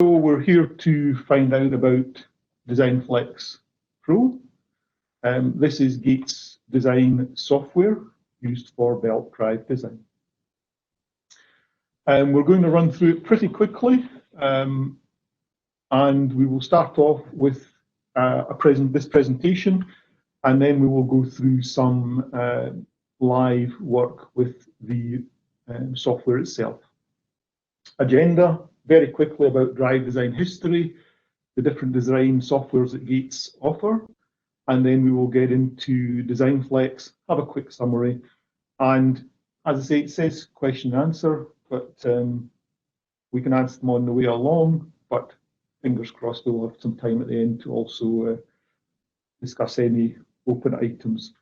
So we're here to find out about DesignFlex Pro. This is Gates design software used for belt drive design. We're going to run through it pretty quickly, and we will start off with this presentation, and then we will go through some live work with the software itself. Agenda, very quickly about drive design history, the different design softwares that Gates offer, and then we will get into DesignFlex, have a quick summary, and as I say, it says question and answer, but we can answer them on the way along, but fingers crossed we'll have some time at the end to also discuss any open items.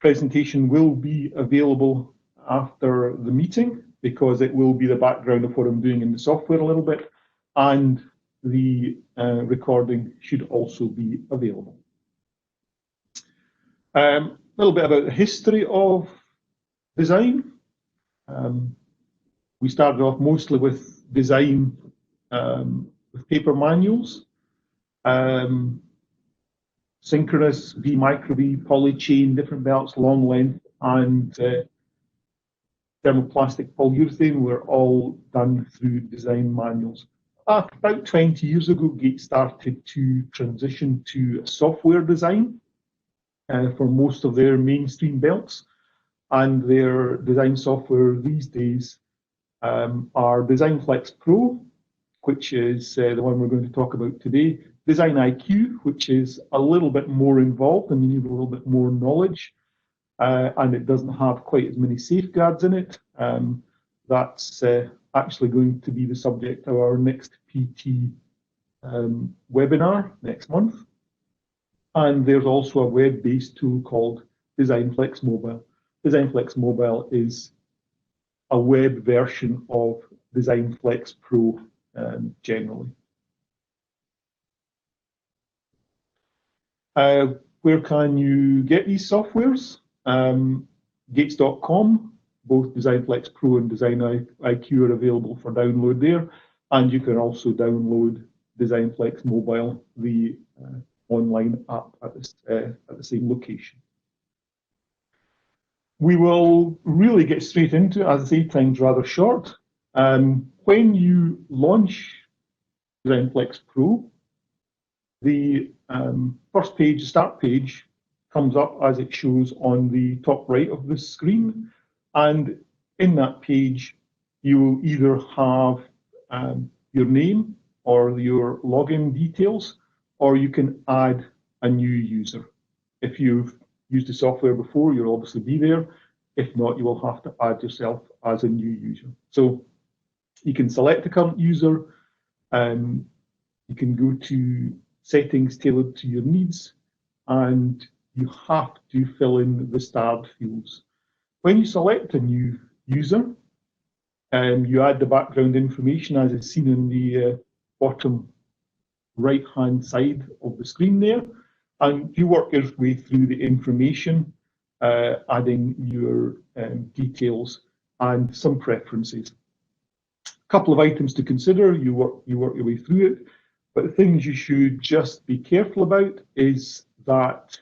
Presentation will be available after the meeting because it will be the background of what I'm doing in the software a little bit, and the recording should also be available. A little bit about the history of design. We started off mostly with design with paper manuals. Synchronous, V micro V, poly chain, different belts, long length, and thermoplastic polyurethane were all done through design manuals. About 20 years ago, Gates started to transition to software design for most of their mainstream belts, and their design software these days are DesignFlex Pro, which is the one we're going to talk about today, Design IQ, which is a little bit more involved and you need a little bit more knowledge, and it doesn't have quite as many safeguards in it. That's actually going to be the subject of our next PT webinar next month. And there's also a web-based tool called DesignFlex Mobile. DesignFlex Mobile is a web version of DesignFlex Pro generally. Where can you get these softwares? Gates.com, both DesignFlex Pro and Design IQ are available for download there, and you can also download DesignFlex Mobile, the online app at the same location. We will really get straight into it, as I say, time's rather short. When you launch DesignFlex Pro, the first page, the start page, comes up as it shows on the top right of the screen, and in that page you will either have your name or your login details, or you can add a new user. If you've used the software before, you'll obviously be there. If not, you will have to add yourself as a new user. So you can select a current user, you can go to settings tailored to your needs, and you have to fill in the starred fields. When you select a new user, you add the background information as is seen in the bottom right-hand side of the screen there, and you work your way through the information, adding your details and some preferences. A couple of items to consider, you work your way through it, but the things you should just be careful about is that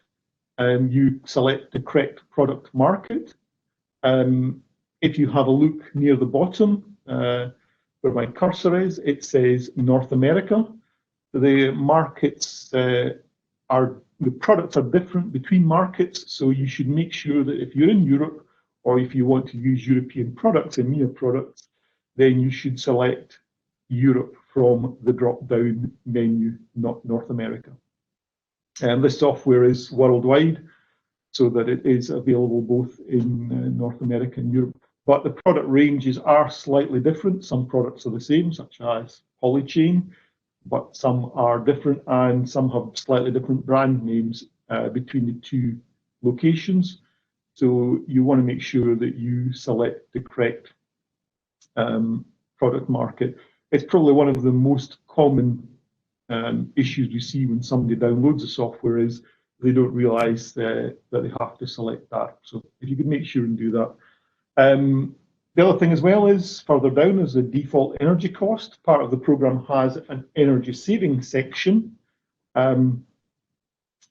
you select the correct product market. If you have a look near the bottom where my cursor is, it says North America. The markets the products are different between markets, so you should make sure that if you're in Europe or if you want to use European products, EMEA products, then you should select Europe from the drop-down menu, not North America. And this software is worldwide, so that it is available both in North America and Europe. But the product ranges are slightly different. Some products are the same, such as Polychain, but some are different, and some have slightly different brand names between the two locations. So you want to make sure that you select the correct product market. It's probably one of the most common issues we see when somebody downloads the software is they don't realize that they have to select that. So if you could make sure and do that. The other thing as well is further down is the default energy cost. Part of the program has an energy saving section.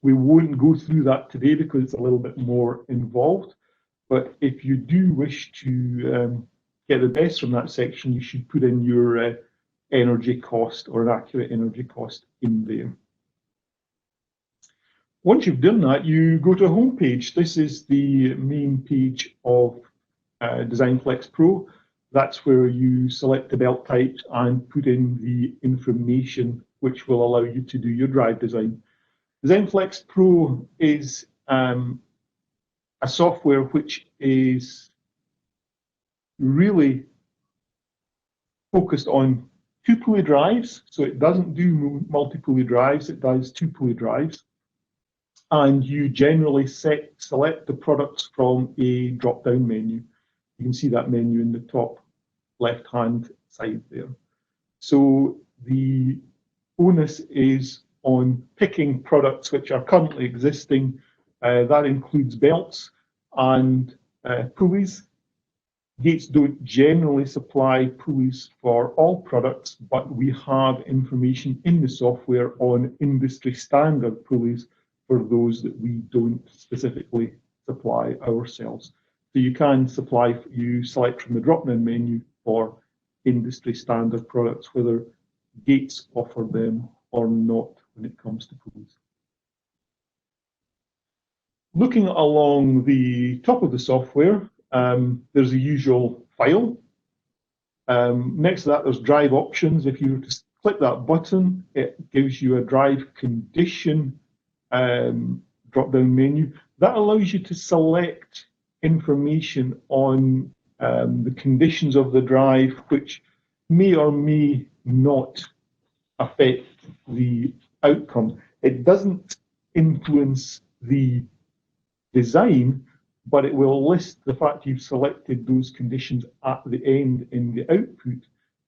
We won't go through that today because it's a little bit more involved. But if you do wish to get the best from that section, you should put in your energy cost or an accurate energy cost in there. Once you've done that, you go to a home page. This is the main page of DesignFlex Pro. That's where you select the belt types and put in the information which will allow you to do your drive design. DesignFlex Pro is a software which is really focused on two-pulley drives. So it doesn't do multi-pulley drives, it does two-pulley drives. And you generally select the products from a drop-down menu. You can see that menu in the top left-hand side there. So the onus is on picking products which are currently existing. That includes belts and pulleys. Gates don't generally supply pulleys for all products, but we have information in the software on industry standard pulleys for those that we don't specifically supply ourselves. So you can select from the drop-down menu for industry standard products, whether Gates offer them or not when it comes to pulleys. Looking along the top of the software, there's the usual file. Next to that, there's drive options. If you were to click that button, it gives you a drive condition drop-down menu. That allows you to select information on the conditions of the drive, which may or may not affect the outcome. It doesn't influence the design, but it will list the fact you've selected those conditions at the end in the output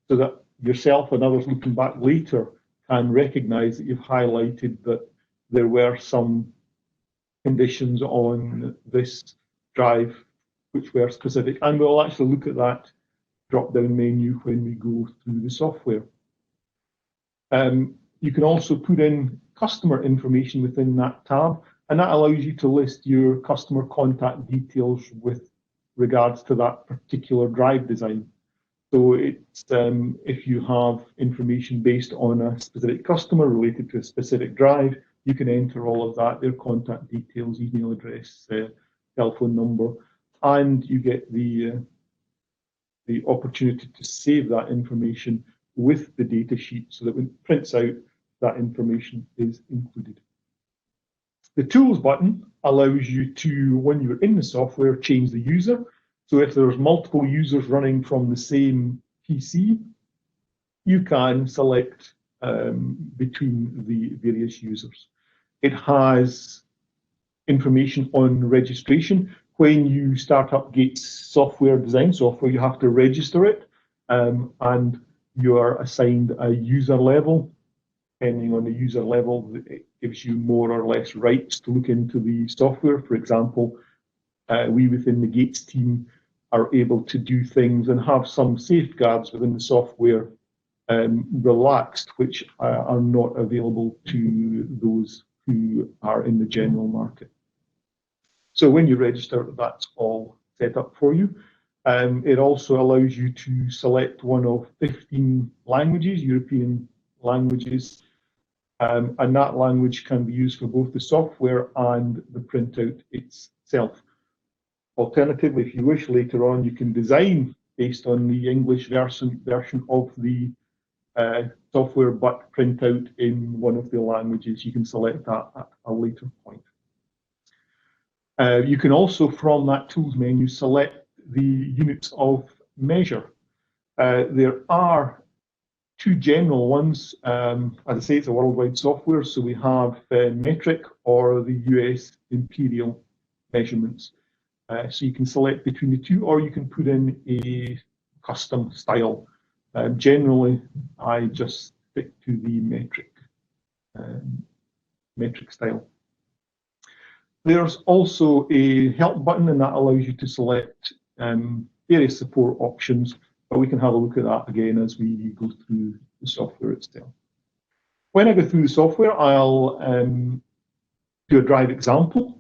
so that yourself and others looking back later can recognize that you've highlighted that there were some conditions on this drive which were specific. And we'll actually look at that drop-down menu when we go through the software. You can also put in customer information within that tab, and that allows you to list your customer contact details with regards to that particular drive design. So it's if you have information based on a specific customer related to a specific drive, you can enter all of that, their contact details, email address, telephone number, and you get the opportunity to save that information with the data sheet so that when it prints out, that information is included. The Tools button allows you to, when you're in the software, change the user. So if there's multiple users running from the same PC, you can select between the various users. It has information on registration. When you start up Gates software, design software, you have to register it, and you are assigned a user level. Depending on the user level, it gives you more or less rights to look into the software. For example, we within the Gates team are able to do things and have some safeguards within the software relaxed, which are not available to those who are in the general market. So when you register, that's all set up for you. It also allows you to select one of 15 languages, European languages, and that language can be used for both the software and the printout itself. Alternatively, if you wish later on, you can design based on the English version of the software, but print out in one of the languages. You can select that at a later point. You can also, from that Tools menu, select the units of measure. There are two general ones. As I say, it's a worldwide software, so we have metric or the US imperial measurements. So you can select between the two, or you can put in a custom style. Generally, I just stick to the metric style. There's also a help button, and that allows you to select various support options, but we can have a look at that again as we go through the software itself. When I go through the software, I'll do a drive example,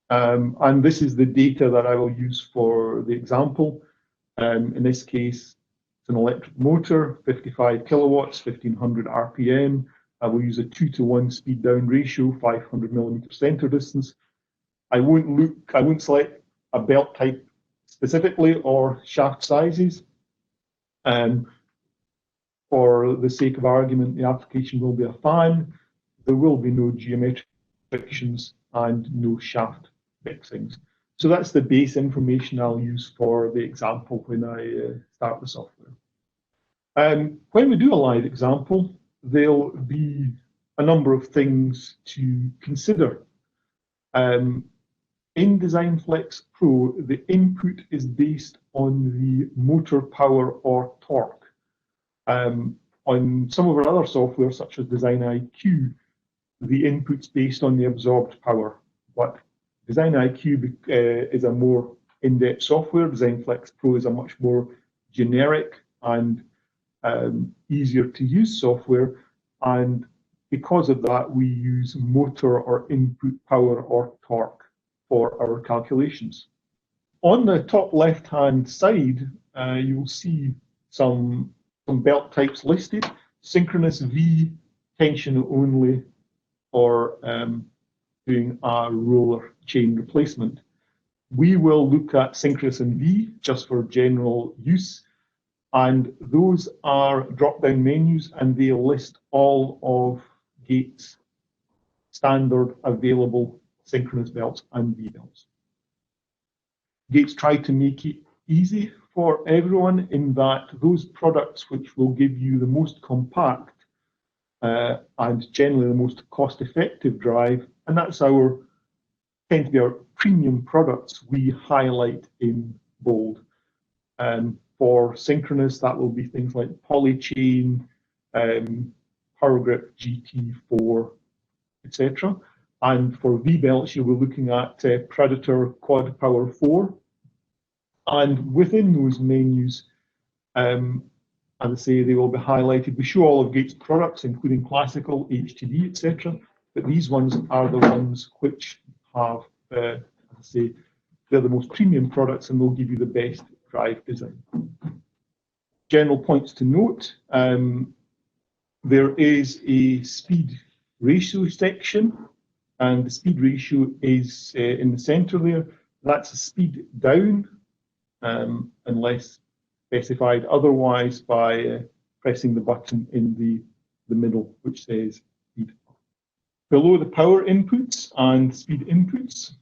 and this is the data that I will use for the example. In this case, it's an electric motor, 55 kilowatts, 1500 RPM. I will use a 2-to-1 speed down ratio, 500 millimeter center distance. I won't select a belt type specifically or shaft sizes. For the sake of argument, the application will be a fan. There will be no geometric restrictions and no shaft fixings. So that's the base information I'll use for the example when I start the software. When we do a live example, there'll be a number of things to consider. In DesignFlex Pro, the input is based on the motor power or torque. On some of our other software, such as Design IQ, the input's based on the absorbed power. But Design IQ is a more in-depth software. DesignFlex Pro is a much more generic and easier to use software. And because of that, we use motor or input power or torque for our calculations. On the top left-hand side, you'll see some belt types listed. Synchronous V, tension only, or doing a roller chain replacement. We will look at Synchronous and V just for general use, and those are drop-down menus, and they list all of Gates' standard available synchronous belts and V belts. Gates tried to make it easy for everyone in that those products which will give you the most compact and generally the most cost-effective drive, and that's tend to be our premium products, we highlight in bold. For Synchronous, that will be things like Polychain, PowerGrip GT4, etc. And for V-belts, you were looking at Predator Quad Power 4. And within those menus, as I say, they will be highlighted. We show all of Gates' products, including classical, HTD, etc. But these ones are the ones which have, as I say, they're the most premium products and they'll give you the best drive design. General points to note, there is a speed ratio section, and the speed ratio is in the center there. That's a speed down, unless specified otherwise by pressing the button in the middle, which says speed. Below the power inputs and speed inputs,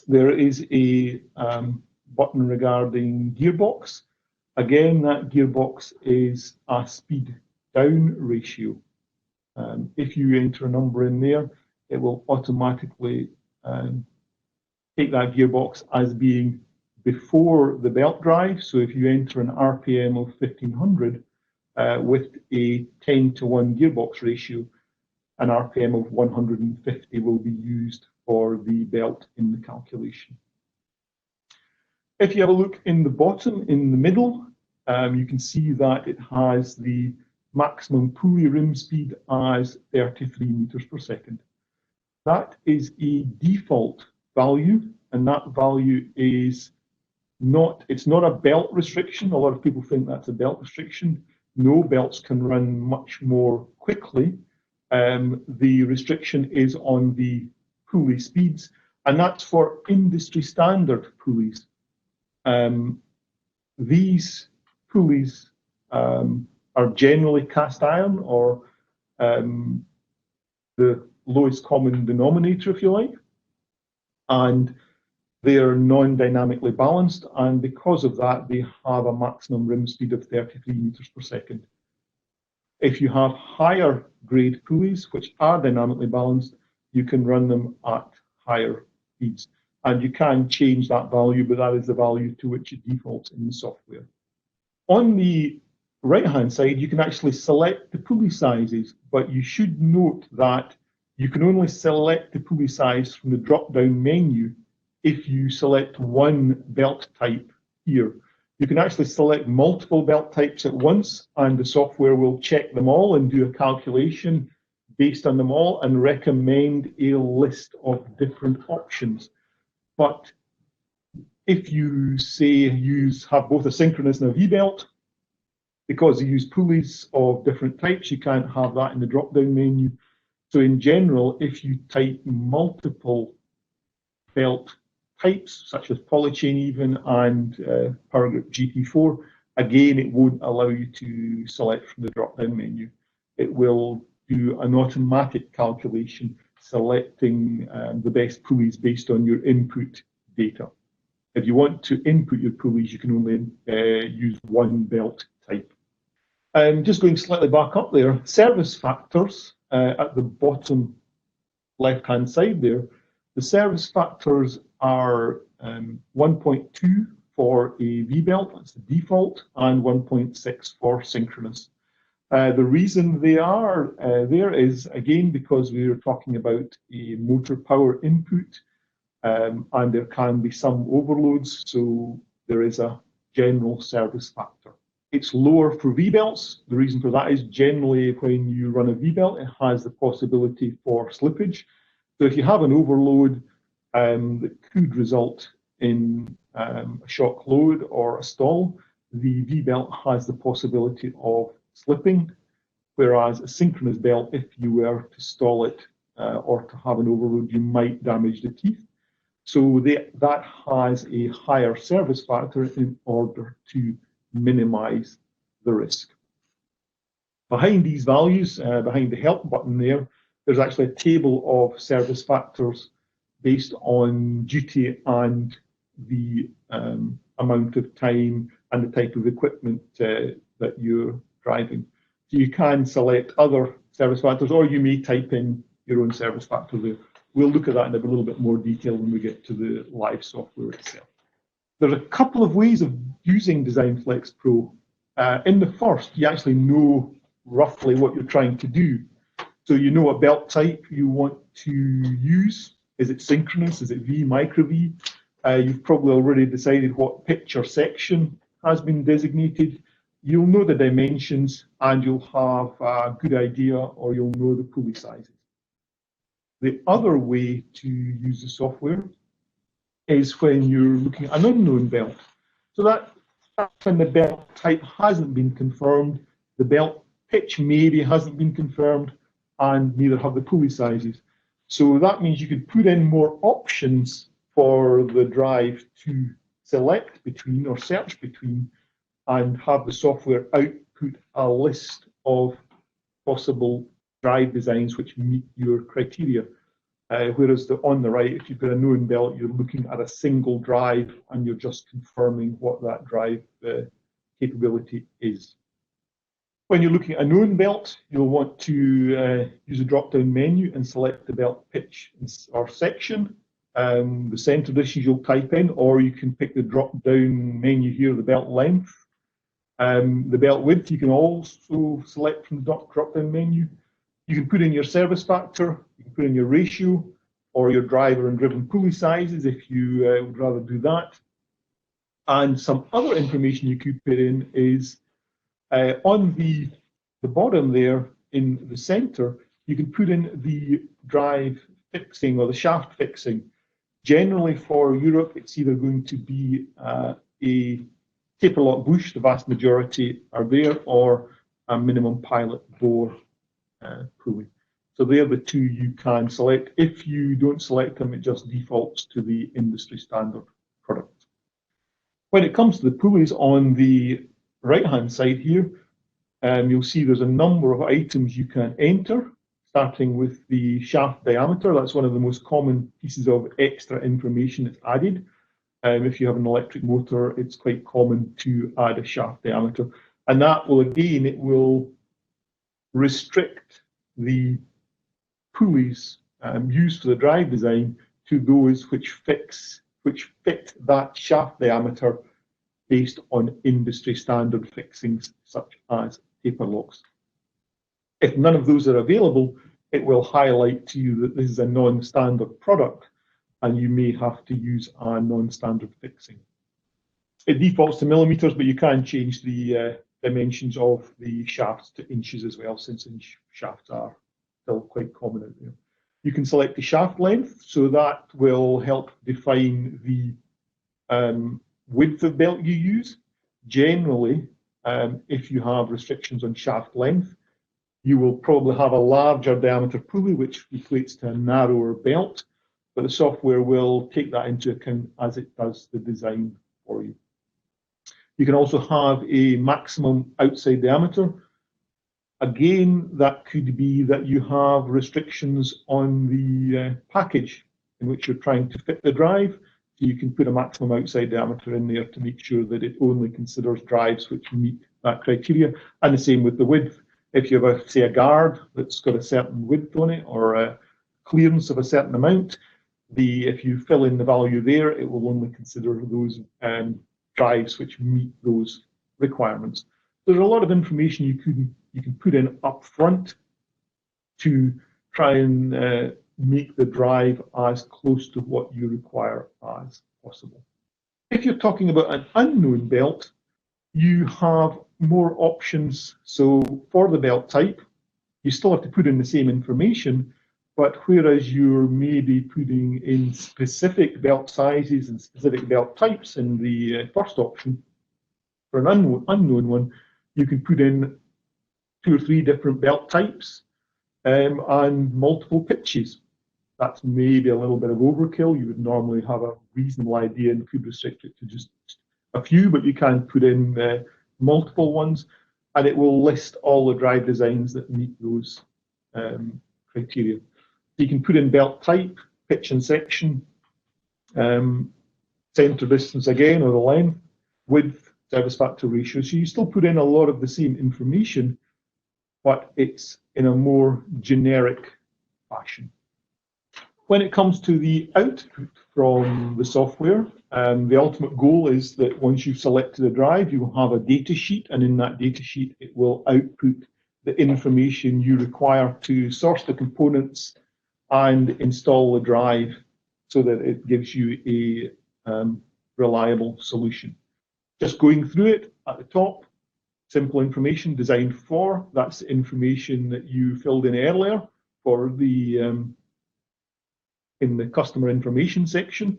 there is a button regarding gearbox. Again, that gearbox is a speed down ratio. If you enter a number in there, it will automatically take that gearbox as being before the belt drive. So if you enter an RPM of 1500 with a 10-to-1 gearbox ratio, an RPM of 150 will be used for the belt in the calculation. If you have a look in the bottom, in the middle, you can see that it has the maximum pulley rim speed as 33 meters per second. That is a default value, and that value is it's not a belt restriction. A lot of people think that's a belt restriction. No, belts can run much more quickly. The restriction is on the pulley speeds, and that's for industry standard pulleys. These pulleys are generally cast iron, or the lowest common denominator, if you like, and they are non-dynamically balanced, and because of that, they have a maximum rim speed of 33 meters per second. If you have higher grade pulleys, which are dynamically balanced, you can run them at higher speeds. And you can change that value, but that is the value to which it defaults in the software. On the right-hand side, you can actually select the pulley sizes, but you should note that you can only select the pulley size from the drop-down menu if you select one belt type here. You can actually select multiple belt types at once, and the software will check them all and do a calculation based on them all and recommend a list of different options. But if you say have both a synchronous and a V-belt, because you use pulleys of different types, you can't have that in the drop-down menu. So in general, if you type multiple belt types, such as polychain even, and power grip GT4, again, it won't allow you to select from the drop-down menu. It will do an automatic calculation selecting the best pulleys based on your input data. If you want to input your pulleys, you can only use one belt type. Just going slightly back up there, service factors at the bottom left-hand side there, the service factors are 1.2 for a V-belt, that's the default, and 1.6 for synchronous. The reason they are there is, again, because we were talking about a motor power input, and there can be some overloads, so there is a general service factor. It's lower for V-belts. The reason for that is generally when you run a V-belt, it has the possibility for slippage. So if you have an overload that could result in a shock load or a stall, the V-belt has the possibility of slipping, whereas a synchronous belt, if you were to stall it or to have an overload, you might damage the teeth. So that has a higher service factor in order to minimize the risk. Behind these values, behind the help button there, there's actually a table of service factors based on duty and the amount of time and the type of equipment that you're driving. So you can select other service factors, or you may type in your own service factor there. We'll look at that in a little bit more detail when we get to the live software itself. There's a couple of ways of using DesignFlex Pro. In the first, you actually know roughly what you're trying to do. So you know what belt type you want to use. Is it synchronous? Is it V, micro V? You've probably already decided what pitch or section has been designated. You'll know the dimensions and you'll have a good idea, or you'll know the pulley sizes. The other way to use the software is when you're looking at an unknown belt. So that's when the belt type hasn't been confirmed, the belt pitch maybe hasn't been confirmed, and neither have the pulley sizes. So that means you could put in more options for the drive to select between or search between, and have the software output a list of possible drive designs which meet your criteria. Whereas on the right, if you've got a known belt, you're looking at a single drive and you're just confirming what that drive capability is. When you're looking at a known belt, you'll want to use a drop-down menu and select the belt pitch or section. The center distance you'll type in, or you can pick the drop-down menu here, the belt length. The belt width you can also select from the drop-down menu. You can put in your service factor, you can put in your ratio, or your driver and driven pulley sizes if you would rather do that. And some other information you could put in is on the bottom there in the center, you can put in the drive fixing or the shaft fixing. Generally for Europe, it's either going to be a taper lock bush, the vast majority are there, or a minimum pilot bore pulley. So they're the two you can select. If you don't select them, it just defaults to the industry standard product. When it comes to the pulleys on the right-hand side here, you'll see there's a number of items you can enter, starting with the shaft diameter. That's one of the most common pieces of extra information that's added. If you have an electric motor, it's quite common to add a shaft diameter. And that will, again, it will restrict the pulleys used for the drive design to those which fit that shaft diameter based on industry standard fixings such as taper locks. If none of those are available, it will highlight to you that this is a non-standard product and you may have to use a non-standard fixing. It defaults to millimeters, but you can change the dimensions of the shafts to inches as well, since inch shafts are still quite common out there. You can select the shaft length, so that will help define the width of belt you use. Generally, if you have restrictions on shaft length, you will probably have a larger diameter pulley, which equates to a narrower belt, but the software will take that into account as it does the design for you. You can also have a maximum outside diameter. Again, that could be that you have restrictions on the package in which you're trying to fit the drive. So you can put a maximum outside diameter in there to make sure that it only considers drives which meet that criteria. And the same with the width. If you have, say, a guard that's got a certain width on it or a clearance of a certain amount, if you fill in the value there, it will only consider those drives which meet those requirements. There's a lot of information you can put in up front to try and make the drive as close to what you require as possible. If you're talking about an unknown belt, you have more options. So for the belt type, you still have to put in the same information, but whereas you're maybe putting in specific belt sizes and specific belt types in the first option, for an unknown one, you can put in 2 or 3 different belt types and multiple pitches. That's maybe a little bit of overkill. You would normally have a reasonable idea and could restrict it to just a few, but you can put in multiple ones, and it will list all the drive designs that meet those criteria. So you can put in belt type, pitch and section, center distance again, or the length, width, service factor ratio. So you still put in a lot of the same information, but it's in a more generic fashion. When it comes to the output from the software, the ultimate goal is that once you've selected a drive, you will have a data sheet, and in that data sheet, it will output the information you require to source the components and install the drive so that it gives you a reliable solution. Just going through it at the top, simple information designed for, that's the information that you filled in earlier for the in the customer information section.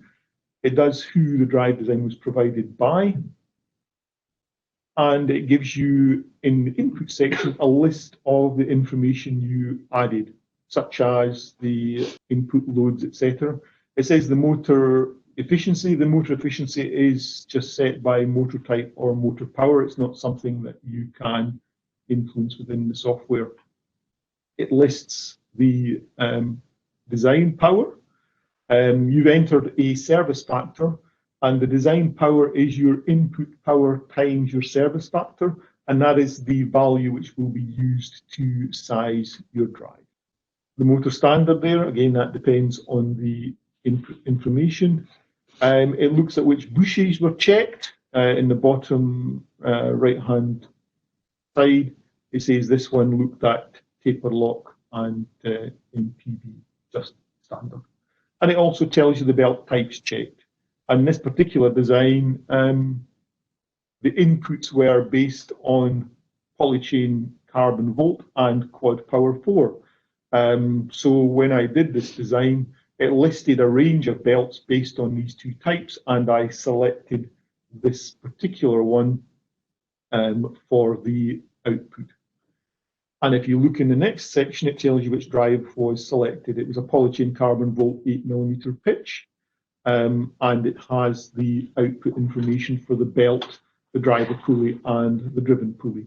It does who the drive design was provided by, and it gives you in the input section a list of the information you added, such as the input loads, etc. It says the motor efficiency. The motor efficiency is just set by motor type or motor power. It's not something that you can influence within the software. It lists the design power. You've entered a service factor, and the design power is your input power times your service factor, and that is the value which will be used to size your drive. The motor standard there, again, that depends on the input information. It looks at which bushes were checked. In the bottom right-hand side, it says this one looked at taper lock and MPB, just standard. And it also tells you the belt types checked. And this particular design, the inputs were based on polychain carbon volt and quad power 4. So when I did this design, it listed a range of belts based on these 2 types, and I selected this particular one for the output. And if you look in the next section, it tells you which drive was selected. It was a polychain carbon volt 8mm pitch, and it has the output information for the belt, the driver pulley, and the driven pulley.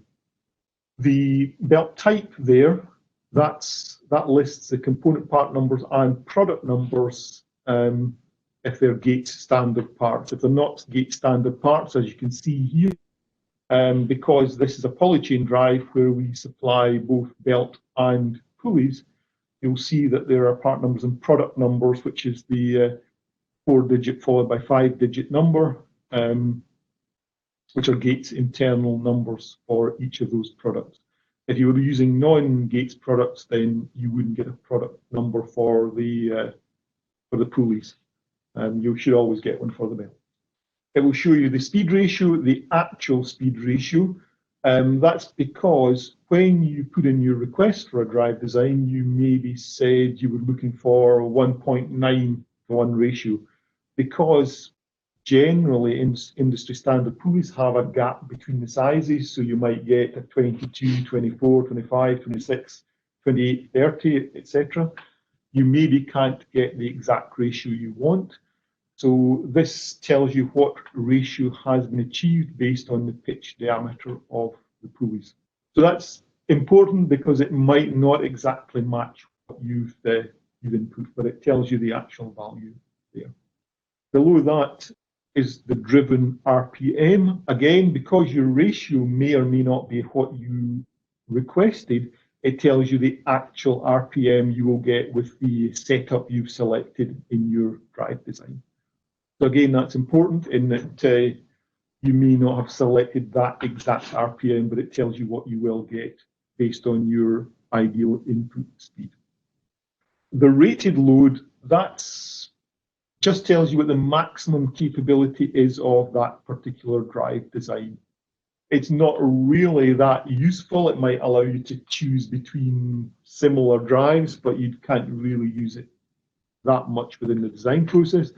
The belt type there, that lists the component part numbers and product numbers if they're Gates standard parts. If they're not Gates standard parts, as you can see here, because this is a polychain drive where we supply both belt and pulleys, you'll see that there are part numbers and product numbers, which is the 4-digit followed by 5-digit number, which are Gates internal numbers for each of those products. If you were using non-Gates products, then you wouldn't get a product number for the pulleys. You should always get one for the belt. it will show you the speed ratio, the actual speed ratio. That's because when you put in your request for a drive design, you maybe said you were looking for a 1.9:1 ratio, because generally industry standard pulleys have a gap between the sizes, so you might get a 22, 24, 25, 26, 28, 30, etc. You maybe can't get the exact ratio you want. So this tells you what ratio has been achieved based on the pitch diameter of the pulleys. So that's important because it might not exactly match what you've input, but it tells you the actual value there. Below that is the driven RPM. Again, because your ratio may or may not be what you requested, it tells you the actual RPM you will get with the setup you've selected in your drive design. So again, that's important in that you may not have selected that exact RPM, but it tells you what you will get based on your ideal input speed. The rated load, that's just tells you what the maximum capability is of that particular drive design. It's not really that useful. It might allow you to choose between similar drives, but you can't really use it that much within the design process.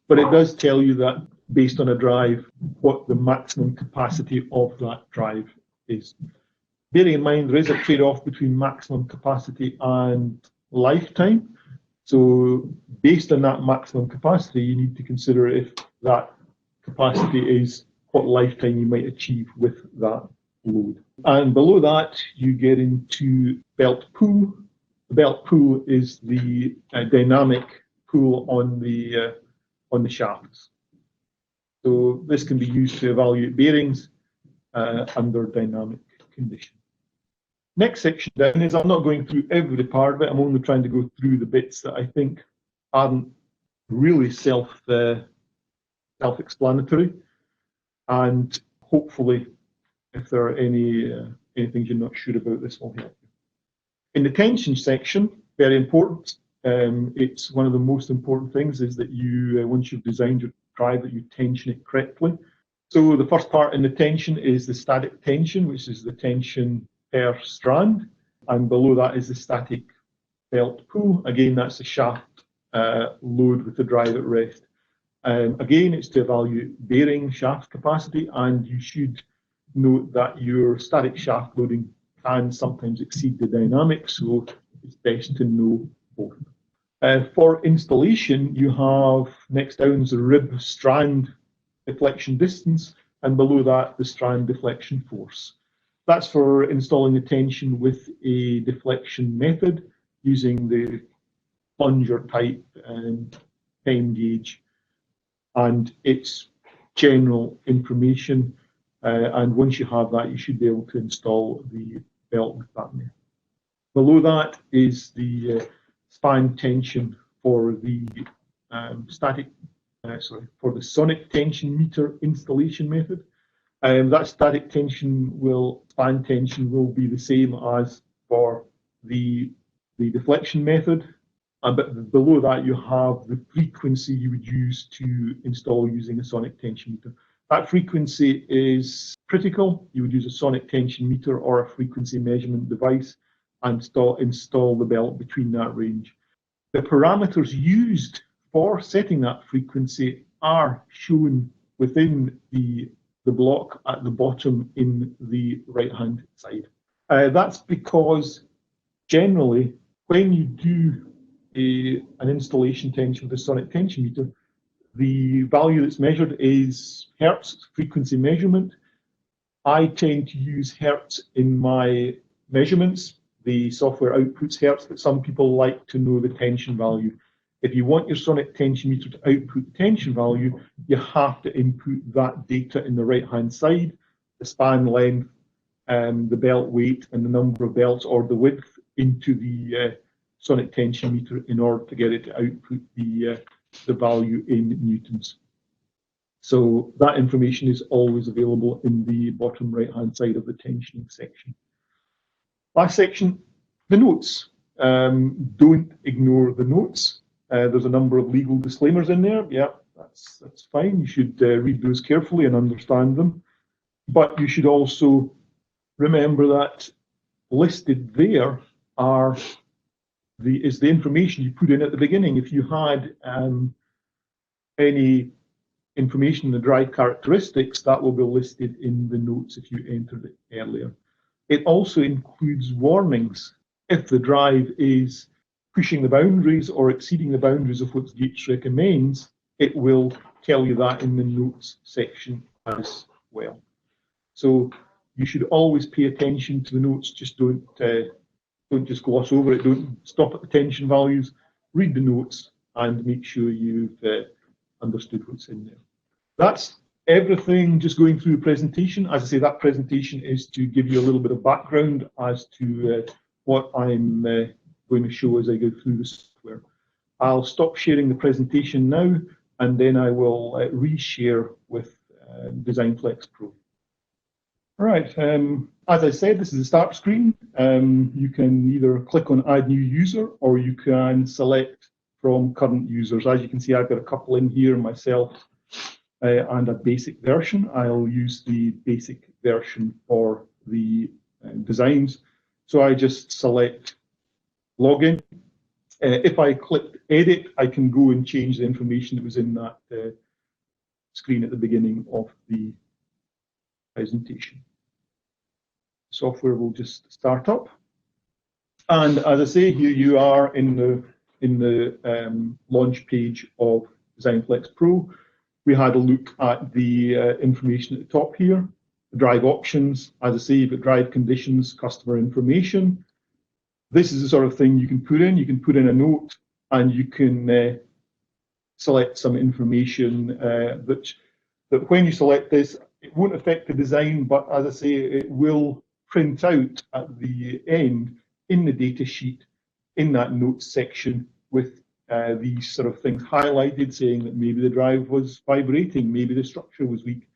But it does tell you that based on a drive, what the maximum capacity of that drive is. Bearing in mind, there is a trade-off between maximum capacity and lifetime. So based on that maximum capacity, you need to consider if that capacity is what lifetime you might achieve with that load. And below that, you get into belt pull. The belt pull is the dynamic pull on the shafts. So this can be used to evaluate bearings under dynamic conditions. Next section down is, I'm not going through every part of it, I'm only trying to go through the bits that I think aren't really self-explanatory, and hopefully if there are any things you're not sure about, this will help you. In the tension section, very important, it's one of the most important things is that you, once you've designed your drive, that you tension it correctly. So the first part in the tension is the static tension, which is the tension per strand, and below that is the static belt pull. Again, that's the shaft load with the drive at rest. Again, it's to evaluate bearing shaft capacity, and you should note that your static shaft loading can sometimes exceed the dynamic, so it's best to know both. For installation, you have next down is the rib strand deflection distance, and below that the strand deflection force. That's for installing the tension with a deflection method using the plunger type pen gauge, and its general information. And once you have that, you should be able to install the belt with that method. Below that is the span tension for the for the sonic tension meter installation method. That static tension span tension will be the same as for the deflection method, but below that you have the frequency you would use to install using a sonic tension meter. That frequency is critical. You would use a sonic tension meter or a frequency measurement device and install the belt between that range. The parameters used for setting that frequency are shown within the block at the bottom in the right-hand side. That's because generally when you do an installation tension with a sonic tension meter, the value that's measured is hertz, frequency measurement. I tend to use hertz in my measurements. The software outputs hertz, but some people like to know the tension value. If you want your sonic tension meter to output the tension value, you have to input that data in the right-hand side, the span length, the belt weight, and the number of belts, or the width, into the sonic tension meter in order to get it to output the value in newtons. So that information is always available in the bottom right-hand side of the tensioning section. Last section, the notes. Don't ignore the notes. There's a number of legal disclaimers in there. Yeah, that's fine. You should read those carefully and understand them. But you should also remember that listed there is the information you put in at the beginning. If you had any information in the drive characteristics, that will be listed in the notes if you entered it earlier. It also includes warnings. If the drive is pushing the boundaries or exceeding the boundaries of what Gates recommends, it will tell you that in the notes section as well. So you should always pay attention to the notes. Just don't just gloss over it. Don't stop at the tension values. Read the notes and make sure you've understood what's in there. That's everything just going through the presentation. As I say, that presentation is to give you a little bit of background as to what I'm going to show as I go through the software. I'll stop sharing the presentation now, and then I will reshare with DesignFlex Pro. All right, as I said, this is the start screen. You can either click on Add New User, or you can select from current users. As you can see, I've got a couple in here myself and a basic version. I'll use the basic version for the designs. So I just select Login. If I click Edit, I can go and change the information that was in that screen at the beginning of the presentation. Software will just start up, and as I say, here you are in the launch page of DesignFlex Pro. We had a look at the information at the top here, the drive options. As I say, you've got drive conditions, customer information. This is the sort of thing you can put in. You can put in a note, and you can select some information that when you select this, it won't affect the design, but as I say, it will print out at the end in the data sheet in that notes section with these sort of things highlighted, saying that maybe the drive was vibrating, maybe the structure was weak.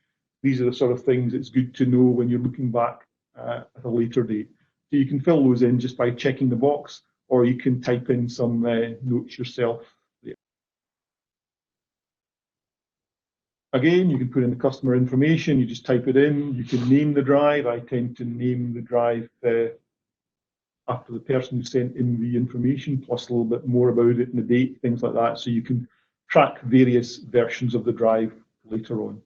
These are the sort of things it's good to know when you're looking back at a later date. So you can fill those in just by checking the box, or you can type in some notes yourself there. Again, you can put in the customer information, you just type it in, you can name the drive. I tend to name the drive after the person who sent in the information, plus a little bit more about it and the date, things like that, so you can track various versions of the drive later on.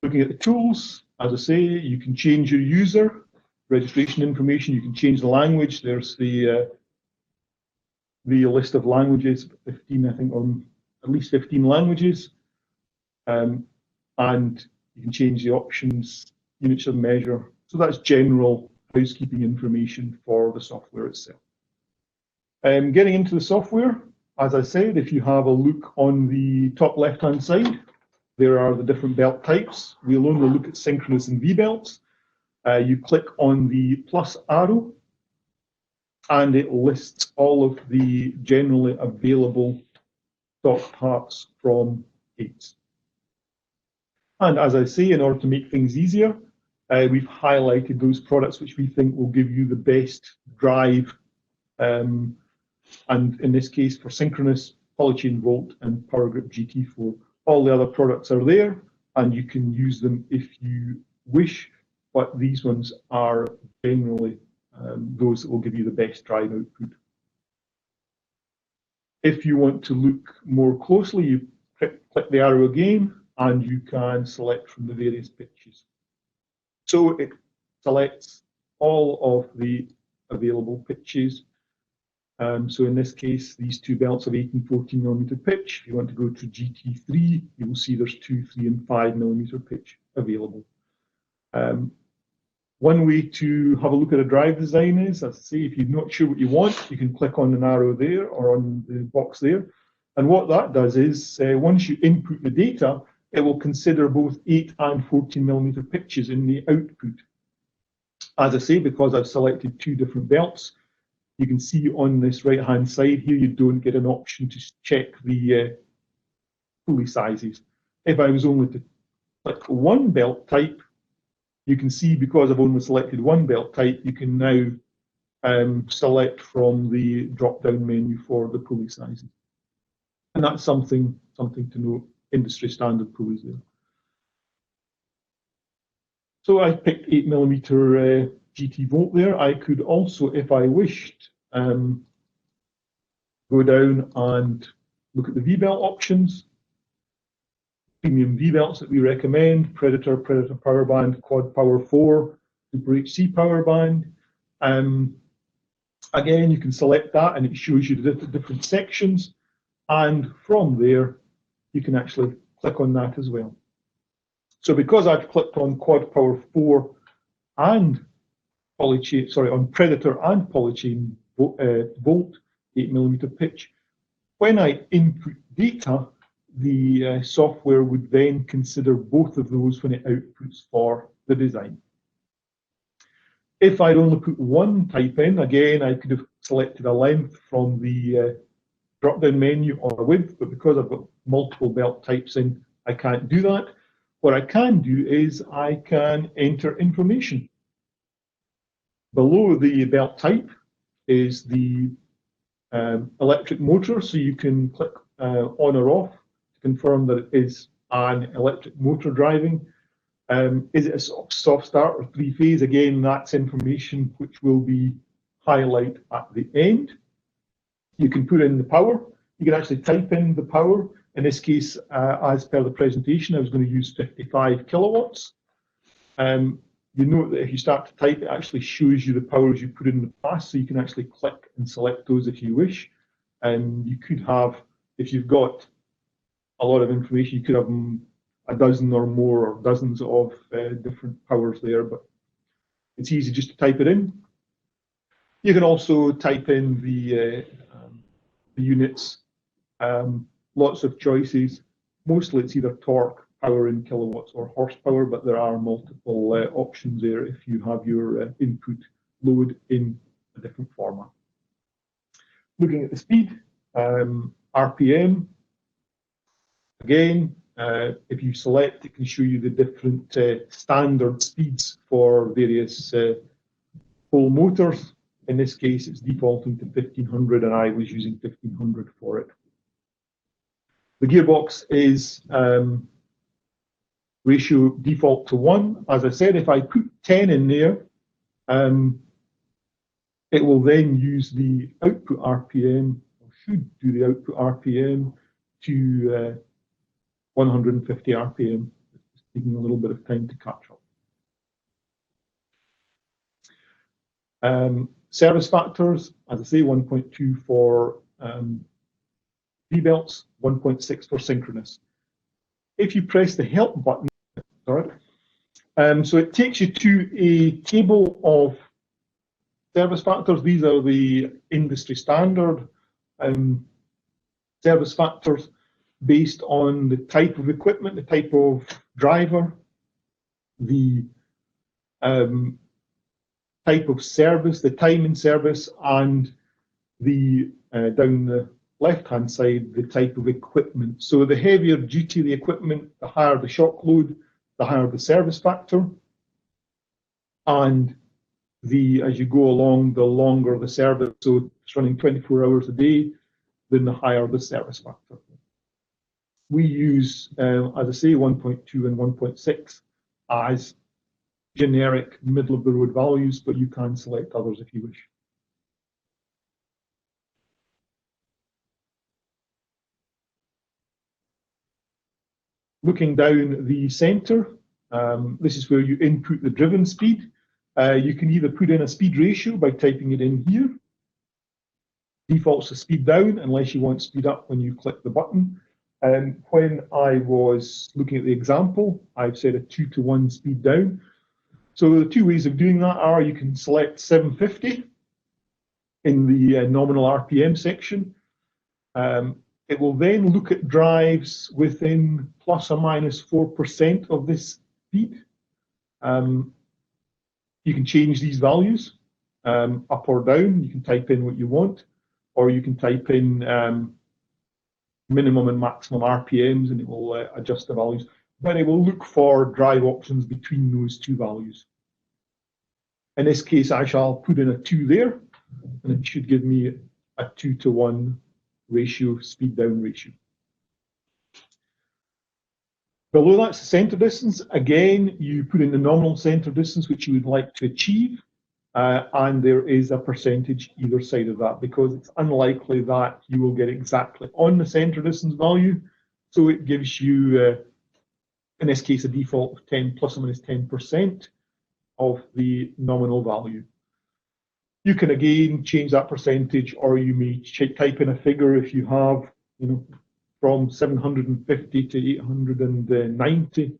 Looking at the tools, as I say, you can change your user registration information, you can change the language. There's the list of languages, 15, I think, on at least 15 languages. And you can change the options, units of measure. So that's general housekeeping information for the software itself. Getting into the software, as I said, if you have a look on the top left-hand side, there are the different belt types. We'll only look at synchronous and V-belts. You click on the plus arrow, and it lists all of the generally available stock parts from Gates. And as I say, in order to make things easier, we've highlighted those products which we think will give you the best drive. And in this case, for Synchronous, Polychain Volt, and PowerGrip GT4. All the other products are there, and you can use them if you wish, but these ones are generally those that will give you the best drive output. If you want to look more closely, you click the arrow again, and you can select from the various pitches. So it selects all of the available pitches. So in this case, these two belts have 8 and 14 millimeter pitch. If you want to go to GT3, you will see there's 2, 3, and 5 millimeter pitch available. One way to have a look at a drive design is, as I say, if you're not sure what you want, you can click on an arrow there or on the box there. And what that does is, once you input the data, it will consider both 8 and 14 millimeter pitches in the output. As I say, because I've selected 2 different belts, you can see on this right-hand side here, you don't get an option to check the pulley sizes. If I was only to click one belt type, you can see because I've only selected one belt type, you can now select from the drop-down menu for the pulley sizes. And that's something to note. Industry standard Pro is there. So I picked 8mm GT volt there. I could also, if I wished, go down and look at the V-belt options. Premium V-belts that we recommend: Predator, Predator Power Band, Quad Power 4, Super HC Power Band. Again, you can select that and it shows you the different sections. And from there, you can actually click on that as well. So because I've clicked on Quad Power 4 and polychain, sorry, on Predator and polychain volt, 8mm pitch, when I input data, the software would then consider both of those when it outputs for the design. If I'd only put one type in, again, I could have selected a length from the drop-down menu or a width, but because I've got multiple belt types in, I can't do that. What I can do is I can enter information. Below the belt type is the electric motor, so you can click on or off to confirm that it is an electric motor driving. Is it a soft start or three-phase? Again, that's information which will be highlighted at the end. You can put in the power. You can actually type in the power. In this case, as per the presentation, I was going to use 55 kilowatts. You note that if you start to type, it actually shows you the powers you put in the past, so you can actually click and select those if you wish. You could have, if you've got a lot of information, you could have a dozen or more, or dozens of different powers there, but it's easy just to type it in. You can also type in the units, lots of choices. Mostly it's either torque, power in kilowatts, or horsepower, but there are multiple options there if you have your input load in a different format. Looking at the speed, RPM, again, if you select, it can show you the different standard speeds for various pole motors. In this case, it's defaulting to 1500, and I was using 1500 for it. The gearbox is ratio default to 1. As I said, if I put 10 in there, it will then use the output RPM, or should do the output RPM to 150 RPM. It's taking a little bit of time to catch up. Service factors, as I say, 1.2 for V-belts, 1.6 for synchronous. If you press the help button, sorry, so it takes you to a table of service factors. These are the industry standard service factors based on the type of equipment, the type of driver, the type of service, the time in service, and the down the left-hand side, the type of equipment. So the heavier duty the equipment, the higher the shock load, the higher the service factor, and as you go along, the longer the service. So it's running 24 hours a day, then the higher the service factor. We use, as I say, 1.2 and 1.6 as generic middle-of-the-road values, but you can select others if you wish. Looking down the center, this is where you input the driven speed. You can either put in a speed ratio by typing it in here. Defaults to speed down unless you want speed up when you click the button. When I was looking at the example, I've set a 2-to-1 speed down. So the two ways of doing that are you can select 750 in the nominal RPM section. It will then look at drives within plus or minus 4% of this speed. You can change these values up or down. You can type in what you want, or you can type in minimum and maximum RPMs, and it will adjust the values. But it will look for drive options between those two values. In this case, I shall put in a 2 there, and it should give me a 2-to-1 ratio, speed down ratio. Below that's the center distance. Again, you put in the nominal center distance which you would like to achieve, and there is a percentage either side of that, because it's unlikely that you will get exactly on the center distance value. So it gives you, in this case, a default of 10 plus or minus 10% of the nominal value. You can again change that percentage, or you may type in a figure if you have, from 750 to 890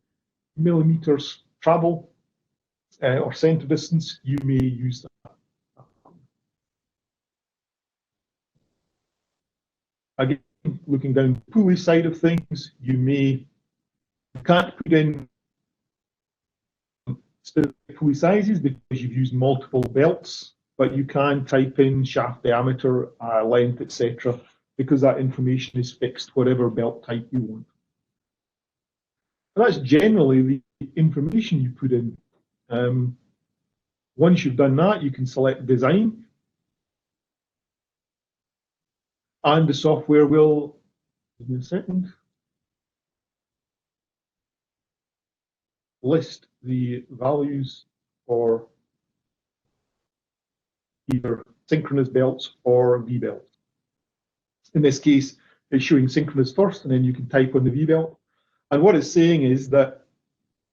millimeters travel or center distance, you may use that. Again, looking down the pulley side of things, you can't put in specific pulley sizes because you've used multiple belts, but you can type in shaft diameter, length, etc., because that information is fixed, whatever belt type you want. And that's generally the information you put in. Once you've done that, you can select design, and the software will, give me a second, list the values for either synchronous belts or V-belts. In this case, it's showing synchronous first, and then you can type on the V-belt. And what it's saying is that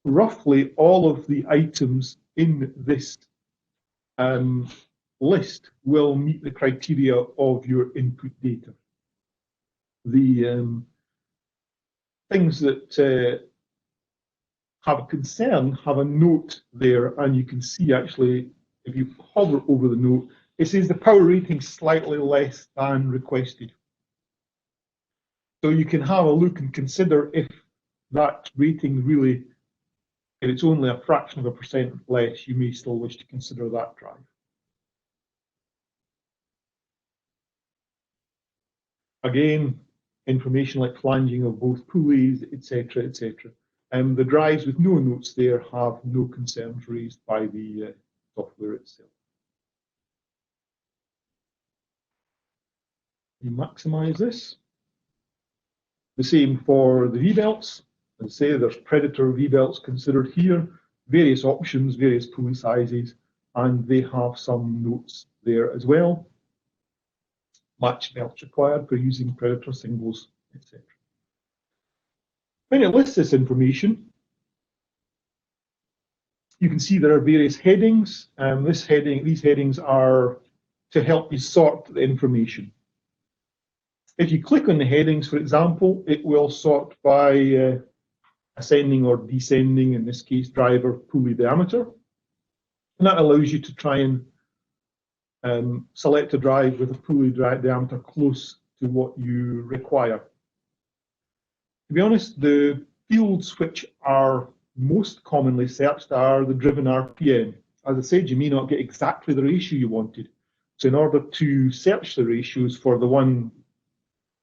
roughly all of the items in this list will meet the criteria of your input data. The things that have a concern have a note there, and you can see actually, if you hover over the note, it says the power rating slightly less than requested. So you can have a look and consider if that rating really, if it's only a fraction of a percent less, you may still wish to consider that drive. Again, information like flanging of both pulleys, etc., etc. The drives with no notes there have no concerns raised by the software itself. You maximize this. The same for the V-belts. As I say, there's Predator V-belts considered here, various options, various pulley sizes, and they have some notes there as well. Match belts required for using Predator singles, etc. When it lists this information, you can see there are various headings. These headings are to help you sort the information. If you click on the headings, for example, it will sort by ascending or descending, in this case, driver pulley diameter. And that allows you to try and select a drive with a pulley diameter close to what you require. To be honest, the fields which are most commonly searched are the driven RPM. As I said, you may not get exactly the ratio you wanted. So in order to search the ratios for the one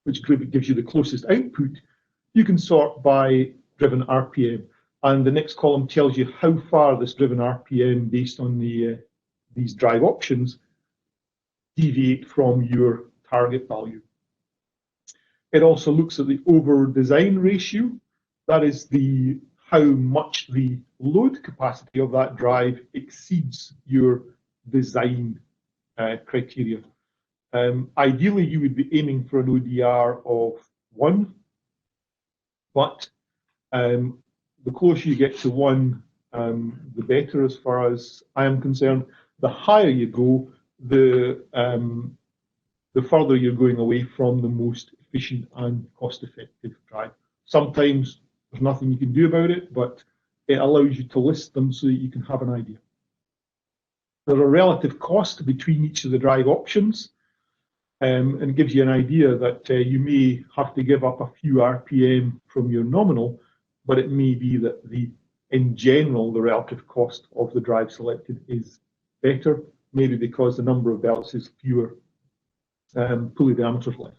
which gives you the closest output, you can sort by driven RPM. And the next column tells you how far this driven RPM, based on these drive options, deviate from your target value. It also looks at the over design ratio. That is how much the load capacity of that drive exceeds your design criteria. Ideally, you would be aiming for an ODR of 1, but the closer you get to 1, the better as far as I am concerned. The higher you go, the further you're going away from the most efficient and cost-effective drive. Sometimes there's nothing you can do about it, but it allows you to list them so that you can have an idea. There's a relative cost between each of the drive options, and it gives you an idea that you may have to give up a few RPM from your nominal, but it may be that in general, the relative cost of the drive selected is better, maybe because the number of belts is fewer, pulley diameters less.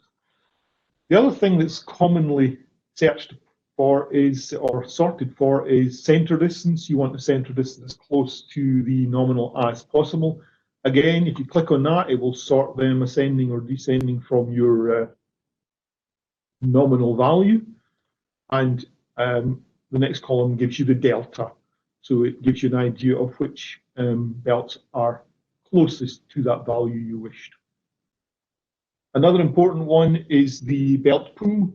The other thing that's commonly searched for or sorted for is center distance. You want the center distance as close to the nominal as possible. Again, if you click on that, it will sort them ascending or descending from your nominal value. And the next column gives you the delta. So it gives you an idea of which belts are closest to that value you wished. Another important one is the belt pool.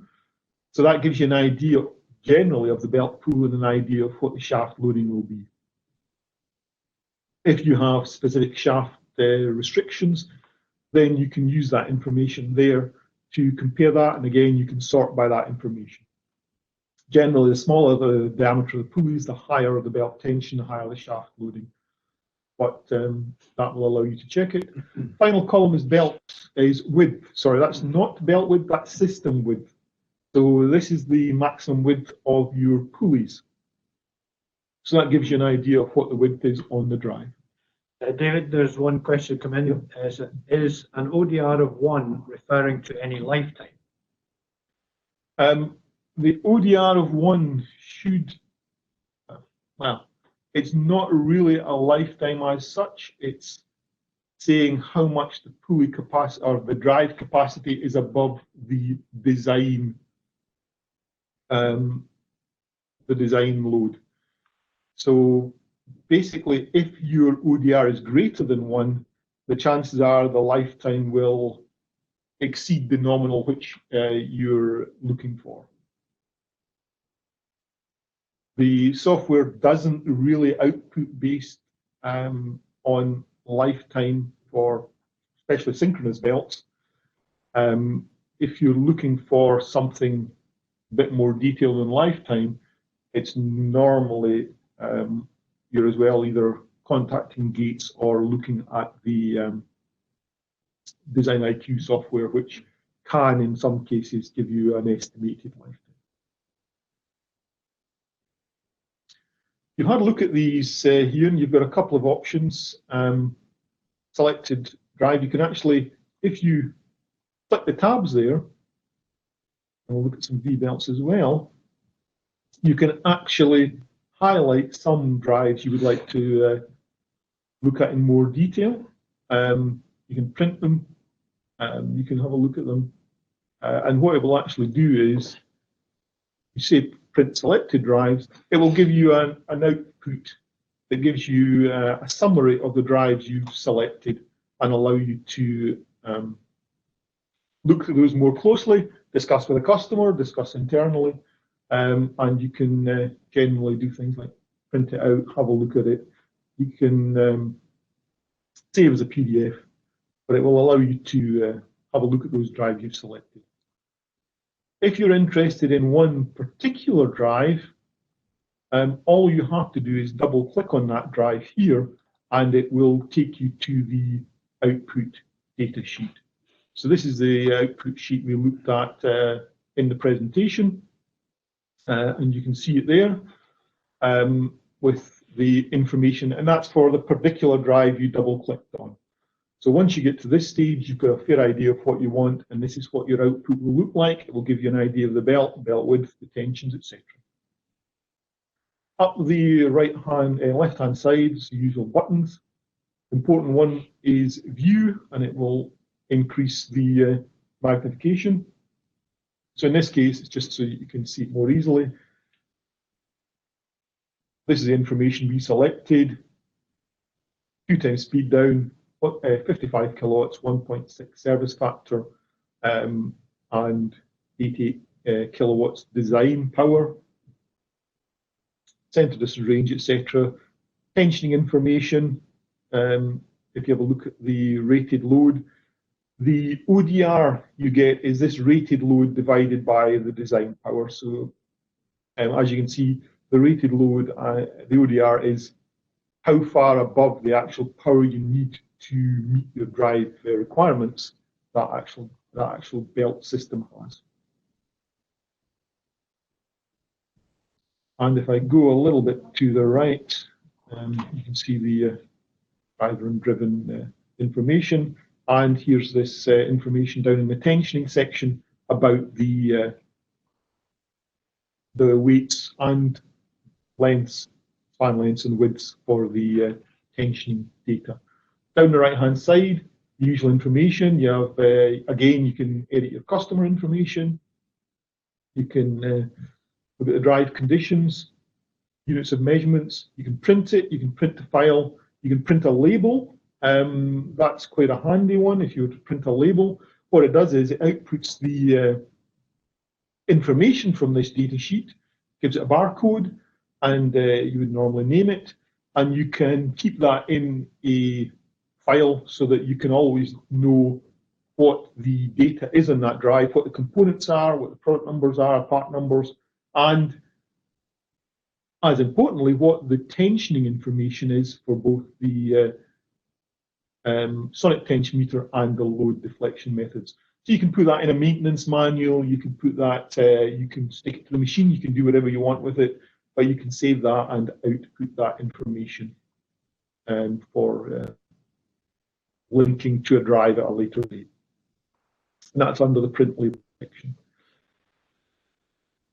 So that gives you an idea generally of the belt pool and an idea of what the shaft loading will be. If you have specific shaft restrictions, then you can use that information there to compare that, and again, you can sort by that information. Generally, the smaller the diameter of the pulleys, the higher the belt tension, the higher the shaft loading. But that will allow you to check it. Final column is width. Sorry, that's not belt width, that's system width. So this is the maximum width of your pulleys. So that gives you an idea of what the width is on the drive. David, there's one question come in. Yep. Is an ODR of 1 referring to any lifetime? The ODR of 1 should, well, it's not really a lifetime as such. It's saying how much the pulley capacity or the drive capacity is above the design load. So basically, if your ODR is greater than 1, the chances are the lifetime will exceed the nominal which you're looking for. The software doesn't really output based on lifetime for especially synchronous belts. If you're looking for something a bit more detailed than lifetime, it's normally you're as well either contacting Gates or looking at the Design IQ software, which can in some cases give you an estimated lifetime. You've had a look at these here, and you've got a couple of options. Selected drive, you can actually, if you click the tabs there, and we'll look at some V belts as well, you can actually highlight some drives you would like to look at in more detail. You can print them, you can have a look at them, and what it will actually do is, you say print selected drives, it will give you an output that gives you a summary of the drives you've selected and allow you to look at those more closely, discuss with a customer, discuss internally, and you can generally do things like print it out, have a look at it. You can save as a PDF, but it will allow you to have a look at those drives you've selected. If you're interested in one particular drive, all you have to do is double click on that drive here, and it will take you to the output data sheet. So this is the output sheet we looked at in the presentation, and you can see it there with the information, and that's for the particular drive you double clicked on. So once you get to this stage, you've got a fair idea of what you want, and this is what your output will look like. It will give you an idea of the belt width, the tensions, etc. Up the left-hand side is the usual buttons. The important one is view, and it will increase the magnification. So in this case, it's just so you can see it more easily. This is the information we selected. 2 times speed down, 55 kilowatts, 1.6 service factor, and 80 kilowatts design power. Center distance range, etc. Tensioning information. If you have a look at the rated load, the ODR you get is this rated load divided by the design power. So as you can see, the rated load, the ODR is how far above the actual power you need to meet your drive requirements that actual belt system has. And if I go a little bit to the right, you can see the driver and driven information. And here's this information down in the tensioning section about the weights and lengths, span lengths and widths for the tensioning data. Down the right-hand side, the usual information. You have, again, you can edit your customer information. You can We've got the drive conditions, units of measurements. You can print it, you can print the file, you can print a label. That's quite a handy one if you were to print a label. What it does is it outputs the information from this data sheet, gives it a barcode, and you would normally name it, and you can keep that in a file so that you can always know what the data is in that drive, what the components are, what the product numbers are, part numbers, and as importantly, what the tensioning information is for both the sonic tension meter and the load deflection methods. So you can put that in a maintenance manual, you can put that, you can stick it to the machine, you can do whatever you want with it, but you can save that and output that information for linking to a drive at a later date. And that's under the print label section.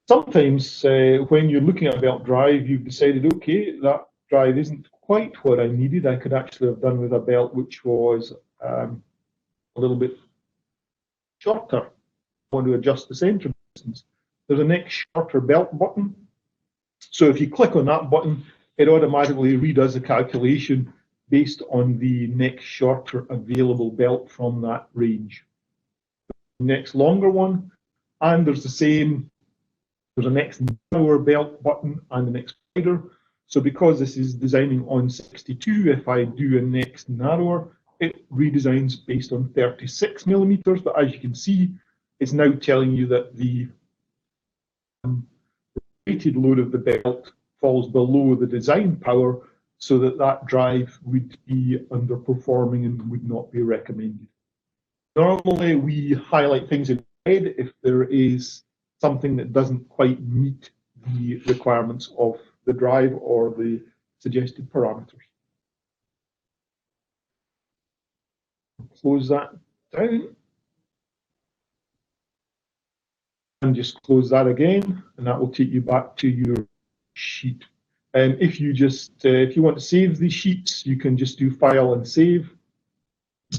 Sometimes when you're looking at a belt drive, you've decided, okay, that drive isn't quite what I needed. I could actually have done with a belt which was a little bit shorter. I want to adjust the center distance. There's a next shorter belt button. So if you click on that button, it automatically redoes the calculation based on the next shorter available belt from that range. The next longer one, and there's the same, there's a next narrower belt button and the next wider. So because this is designing on 62, if I do a next narrower, it redesigns based on 36 millimeters. But as you can see, it's now telling you that the rated load of the belt falls below the design power, so that that drive would be underperforming and would not be recommended. Normally, we highlight things in red if there is something that doesn't quite meet the requirements of the drive or the suggested parameters. Close that down. And just close that again, and that will take you back to your sheet. If you want to save these sheets, you can just do File and Save,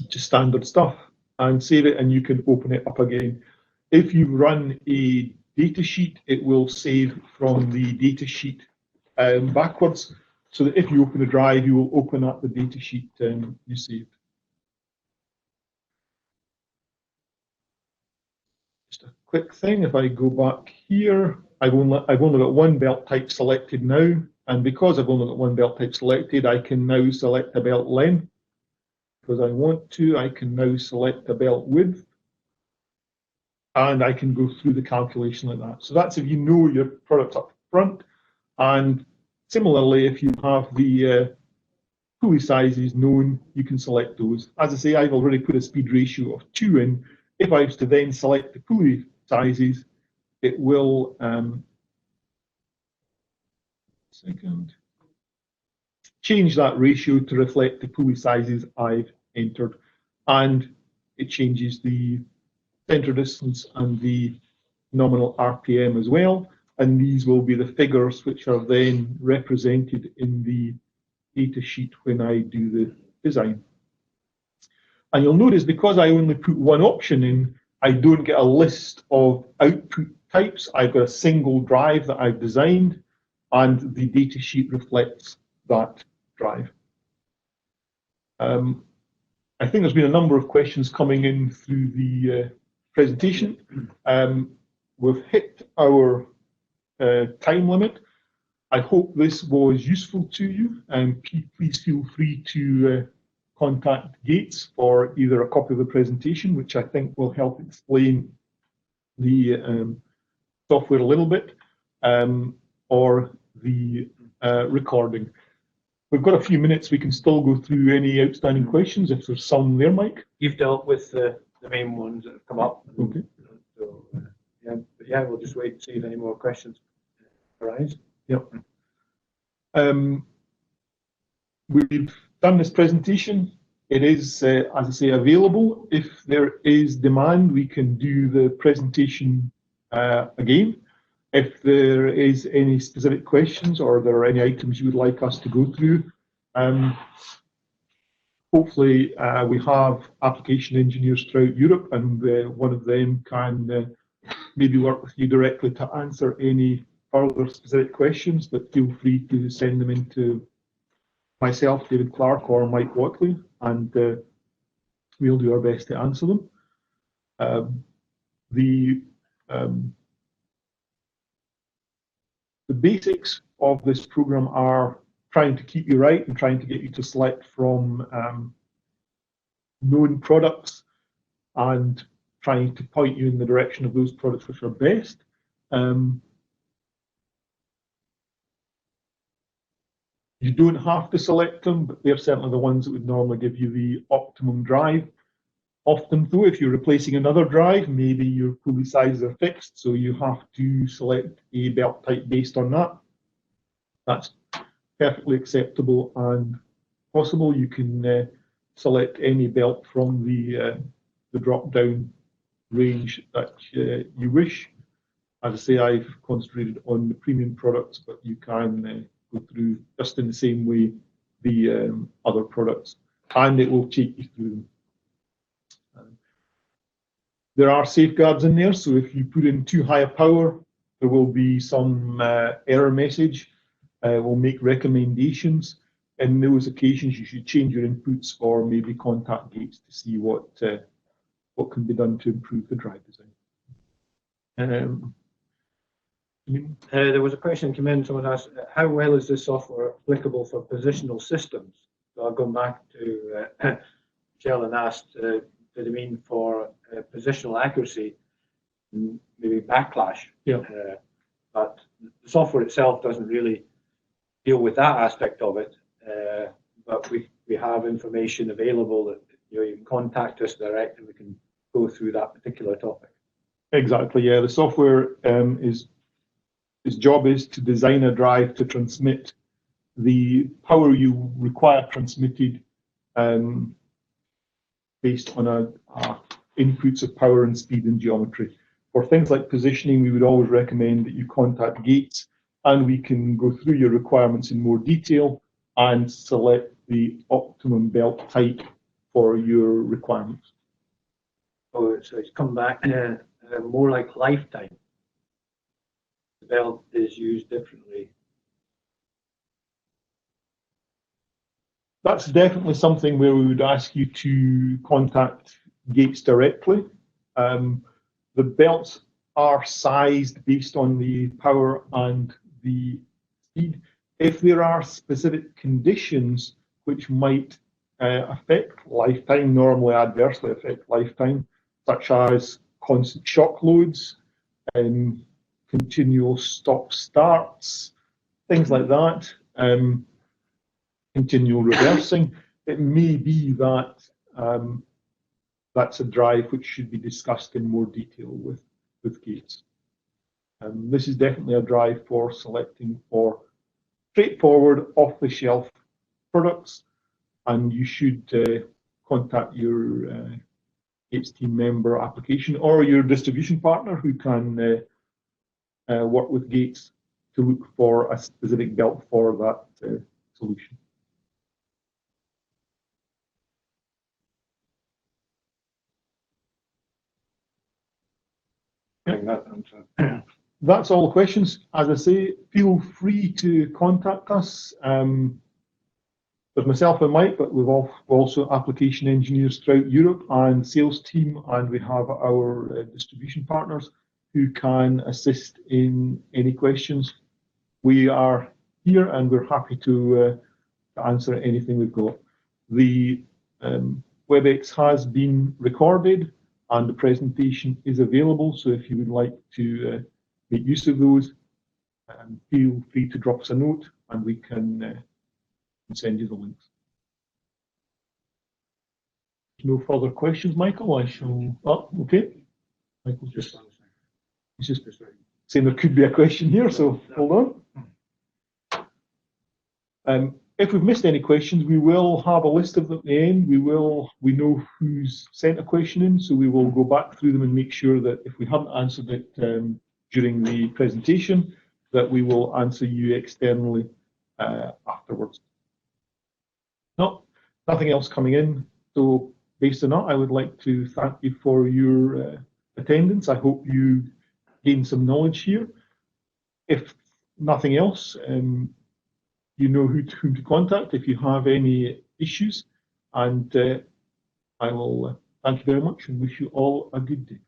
just standard stuff, and save it, and you can open it up again. If you run a data sheet, it will save from the data sheet backwards, so that if you open the drive, you will open up the data sheet you saved. Just a quick thing, if I go back here, I've only got one belt type selected now, and because I've only got one belt type selected, I can now select a belt length. Because I want to, I can now select a belt width, and I can go through the calculation like that. So that's if you know your product up front, and similarly, if you have the pulley sizes known, you can select those. As I say, I've already put a speed ratio of 2 in. If I was to then select the pulley sizes, it will change that ratio to reflect the pulley sizes I've entered, and it changes the center distance and the nominal RPM as well, and these will be the figures which are then represented in the data sheet when I do the design. And you'll notice because I only put one option in, I don't get a list of output types. I've got a single drive that I've designed, and the data sheet reflects that drive. I think there's been a number of questions coming in through the presentation. We've hit our time limit. I hope this was useful to you, and please feel free to contact Gates for either a copy of the presentation, which I think will help explain the software a little bit, or the recording. We've got a few minutes. We can still go through any outstanding questions if there's some there, Mike. You've dealt with the main ones that have come up. Okay. So, yeah, we'll just wait and see if any more questions arise. Yep. We've done this presentation. It is, as I say, available. If there is demand, we can do the presentation again. If there is any specific questions or there are any items you would like us to go through, hopefully we have application engineers throughout Europe, and one of them can maybe work with you directly to answer any further specific questions, but feel free to send them into myself, David Clark, or Mike Watley, and we'll do our best to answer them. The basics of this program are trying to keep you right and trying to get you to select from known products and trying to point you in the direction of those products which are best. You don't have to select them, but they're certainly the ones that would normally give you the optimum drive. Often, though, if you're replacing another drive, maybe your pulley sizes are fixed, so you have to select a belt type based on that. That's perfectly acceptable and possible. You can select any belt from the drop-down range that you wish. As I say, I've concentrated on the premium products, but you can go through just in the same way the other products, and it will take you through them. There are safeguards in there, so if you put in too high a power, there will be some error message. We'll make recommendations. In those occasions, you should change your inputs or maybe contact Gates to see what can be done to improve the drive design. There was a question come in, someone asked, how well is this software applicable for positional systems? So I've gone back to Michelle and asked, did it mean for positional accuracy, maybe backlash? Yeah. But the software itself doesn't really deal with that aspect of it. But we have information available that you can contact us direct and we can go through that particular topic. Exactly, yeah. The software its job is to design a drive to transmit the power you require transmitted based on inputs of power and speed and geometry. For things like positioning, we would always recommend that you contact Gates and we can go through your requirements in more detail and select the optimum belt type for your requirements. Oh, so it's come back more like lifetime. The belt is used differently. That's definitely something where we would ask you to contact Gates directly. The belts are sized based on the power and the speed. If there are specific conditions which might affect lifetime, normally adversely affect lifetime, such as constant shock loads, continual stop-starts, things like that, continual reversing, it may be that that's a drive which should be discussed in more detail with Gates. This is definitely a drive for selecting for straightforward, off-the-shelf products, and you should contact your Gates team member application or your distribution partner who can work with Gates to look for a specific belt for that solution. That's all the questions. As I say, feel free to contact us. There's myself and Mike, but we've also application engineers throughout Europe and sales team, and we have our distribution partners who can assist in any questions. We are here and we're happy to answer anything we've got. The WebEx has been recorded and the presentation is available, so if you would like to make use of those, feel free to drop us a note and we can send you the links. No further questions, Michael. I shall. Oh, okay. Michael's just saying there could be a question here, so hold on. If we've missed any questions, we will have a list of them at the end. We know who's sent a question in, so we will go back through them and make sure that if we haven't answered it during the presentation, that we will answer you externally afterwards. No, nothing else coming in. So based on that, I would like to thank you for your attendance. I hope you gained some knowledge here. If nothing else, you know whom to contact if you have any issues. And I will thank you very much and wish you all a good day.